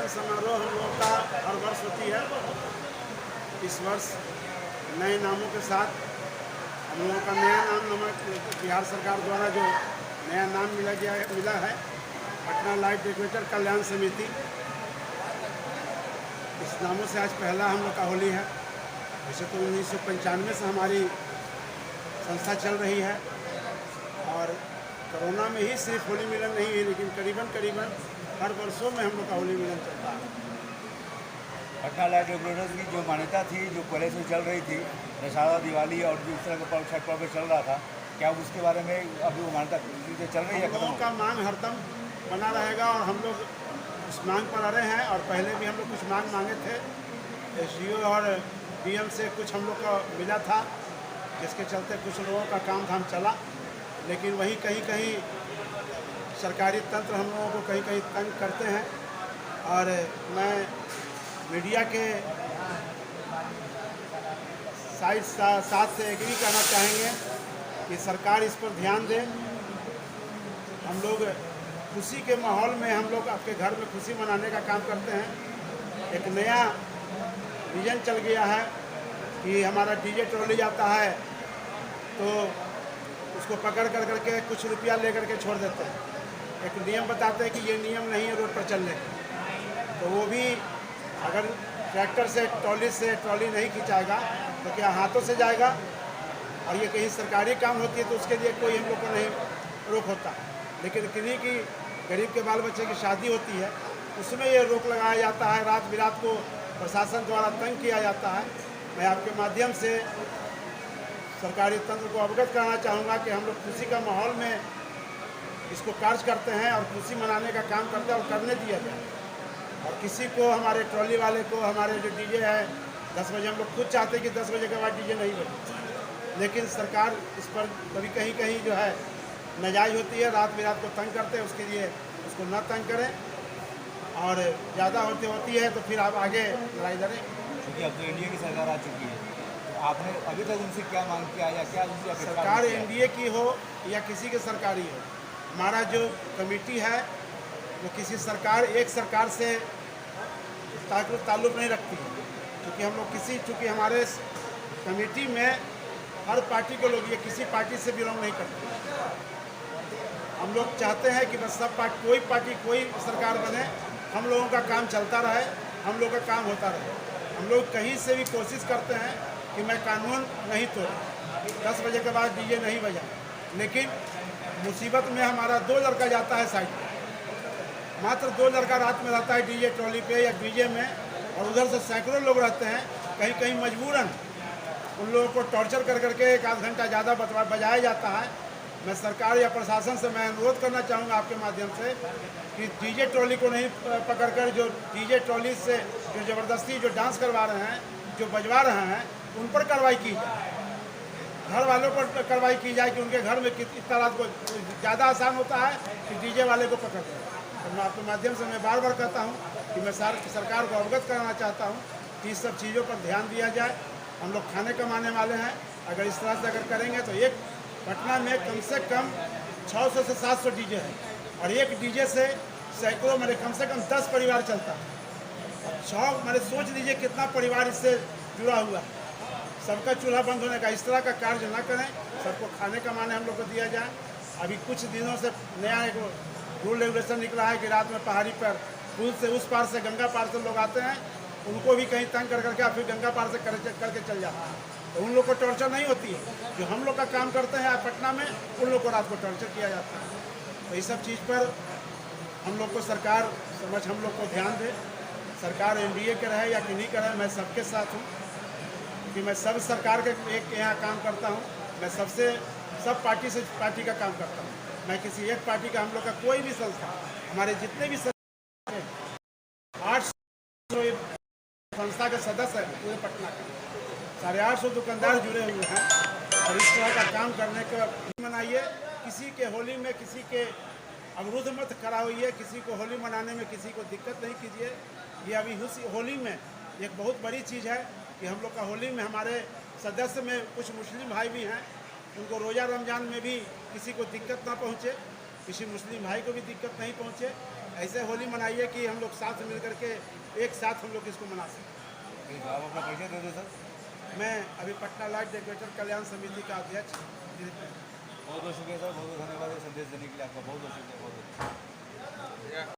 मिलन समारोह हम लोगों का हर वर्ष होती है। इस वर्ष नए नामों के साथ हम लोगों का नया नाम बिहार सरकार द्वारा जो नया नाम मिला है पटना लाइट डेकोरेटर कल्याण समिति। इस नामों से आज पहला हम लोग का होली है। वैसे तो 1995 से हमारी संस्था चल रही है और कोरोना में ही सिर्फ होली मिलन नहीं है, लेकिन करीबन हर वर्षों में हम लोग का होली मिलन चलता है। पटना लाइट डेकोरेटर्स की जो मान्यता थी, जो पहले से चल रही थी, दशहरा, दिवाली और जिस तरह का पर्व, छठ पर्व चल रहा था, क्या उसके बारे में अभी वो मान्यता चल रही है? हम लोगों का मांग हरदम बना रहेगा और हम लोग उस मांग पर अड़े हैं। और पहले भी हम लोग कुछ मांग मांगे थे, एसडीओ और डीएम से कुछ हम लोग का मिला था, जिसके चलते कुछ लोगों का काम धाम चला। लेकिन वहीं कहीं सरकारी तंत्र हम लोगों को कहीं तंग करते हैं। और मैं मीडिया के साथ से एग्री करना चाहेंगे कि सरकार इस पर ध्यान दे। हम लोग खुशी के माहौल में हम लोग आपके घर में खुशी मनाने का काम करते हैं। एक नया विजन चल गया है कि हमारा डीजे ट्रॉली आता है तो उसको पकड़ करके कुछ रुपया ले करके छोड़ देते हैं। एक नियम बताते हैं कि ये नियम नहीं है रोड पर चलने का। तो वो भी अगर ट्रैक्टर से ट्रॉली नहीं खिंचाएगा तो क्या हाथों से जाएगा? और ये कहीं सरकारी काम होती है तो उसके लिए कोई हम लोग को नहीं रोक होता। लेकिन किन्हीं की गरीब के बाल बच्चे की शादी होती है उसमें ये रोक लगाया जाता है, रात बिरात को प्रशासन द्वारा तंग किया जाता है। मैं आपके माध्यम से सरकारी तंत्र को अवगत कराना चाहूँगा कि हम लोग खुशी का माहौल में इसको कार्य करते हैं और खुशी मनाने का काम करते हैं और करने दिया जाए। और किसी को, हमारे ट्रॉली वाले को, हमारे जो डीजे है 10 बजे, हम लोग खुद चाहते हैं कि 10 बजे के बाद डीजे नहीं बजे, लेकिन सरकार इस पर कभी कहीं जो है नाजायज़ होती है, रात बिरात को तंग करते हैं। उसके लिए उसको न तंग करें और ज़्यादा होती है तो फिर आप आगे लड़ाई लड़ें। क्योंकि अब तो एनडीए की सरकार आ चुकी है, तो आपने अभी तक उनसे क्या मांग किया या क्या उनसे सरकार एनडीए की हो या किसी की सरकारी हो, हमारा जो कमेटी है वो किसी एक सरकार से ताल्लुक़ नहीं रखती है। क्योंकि हम लोग चूँकि हमारे कमेटी में हर पार्टी के लोग, ये किसी पार्टी से बिलोंग नहीं करते। हम लोग चाहते हैं कि बस कोई पार्टी कोई सरकार बने, हम लोगों का काम चलता रहे, हम लोग का काम होता रहे। हम लोग कहीं से भी कोशिश करते हैं कि मैं कानून नहीं तोड़ूं, 10 बजे के बाद डीजे नहीं बजा। लेकिन मुसीबत में हमारा 2 लड़का जाता है साइड पर, मात्र 2 लड़का रात में रहता है डीजे ट्रॉली पे या डीजे में, और उधर से सैकड़ों लोग रहते हैं। कहीं मजबूरन उन लोगों को टॉर्चर करके 1 आध घंटा ज़्यादा बजाया जाता है। मैं सरकार या प्रशासन से मैं अनुरोध करना चाहूँगा आपके माध्यम से कि डीजे ट्रॉली को नहीं पकड़कर, जो डीजे ट्रॉली से जो ज़बरदस्ती जो डांस करवा रहे हैं, जो बजवा रहे हैं, उन पर कार्रवाई की जाए। घर वालों पर कार्रवाई की जाए कि उनके घर में इतना रात को ज़्यादा आसान होता है कि डीजे वाले को पकड़ लें। तो मैं आपके माध्यम से मैं बार कहता हूँ कि मैं सरकार को अवगत कराना चाहता हूँ कि इस सब चीज़ों पर ध्यान दिया जाए। हम लोग खाने कमाने वाले हैं, अगर इस तरह से अगर करेंगे तो एक पटना में कम से कम 600 से 700 डीजे है और एक डीजे से सैकड़ों, मेरे कम से कम 10 परिवार चलता है। मैंने सोच लीजिए कितना परिवार इससे जुड़ा हुआ है। सबका चूल्हा बंद होने का इस तरह का कार्य ना करें, सबको खाने कमाने हम लोग को दिया जाए। अभी कुछ दिनों से नया एक रूल रेगुलेशन निकला है कि रात में पहाड़ी पर पुल से उस पार से गंगा पार से लोग आते हैं, उनको भी कहीं तंग करके फिर गंगा पार से करके चल जाते हैं। तो उन लोग को टॉर्चर नहीं होती है। जो हम लोग का काम करते हैं पटना में, उन लोग को रात को टॉर्चर किया जाता है। तो इस सब चीज़ पर हम लोग को सरकार हम लोग को ध्यान दे। सरकार एनडीए के रहे या किन्हीं का रहे, मैं सबके साथ हूँ, क्योंकि मैं सब सरकार के यहाँ काम करता हूँ। मैं सब पार्टी का काम करता हूँ। मैं किसी एक पार्टी का, हम लोग का कोई भी संस्था, हमारे जितने भी 800 संस्था के सदस्य हैं पूरे पटना के, 850 दुकानदार जुड़े हुए हैं। और इस तरह का काम करने का मनाइए। किसी के होली में किसी के अवरुद्ध मत खड़ा होइए, किसी को होली मनाने में किसी को दिक्कत नहीं कीजिए। ये अभी होली में एक बहुत बड़ी चीज़ है कि हम लोग का होली में हमारे सदस्य में कुछ मुस्लिम भाई भी हैं, उनको रोज़ा रमज़ान में भी किसी को दिक्कत ना पहुँचे, किसी मुस्लिम भाई को भी दिक्कत नहीं पहुँचे। ऐसे होली मनाइए कि हम लोग साथ मिल करके एक साथ हम लोग इसको मना सकें। ठीक है, आप अपना परिचय दे दो सर। मैं अभी पटना लाइट डेकोरेटर कल्याण समिति का अध्यक्ष। बहुत बहुत शुक्रिया सर, बहुत बहुत धन्यवाद ये संदेश देने के लिए आपका, बहुत बहुत शुक्रिया।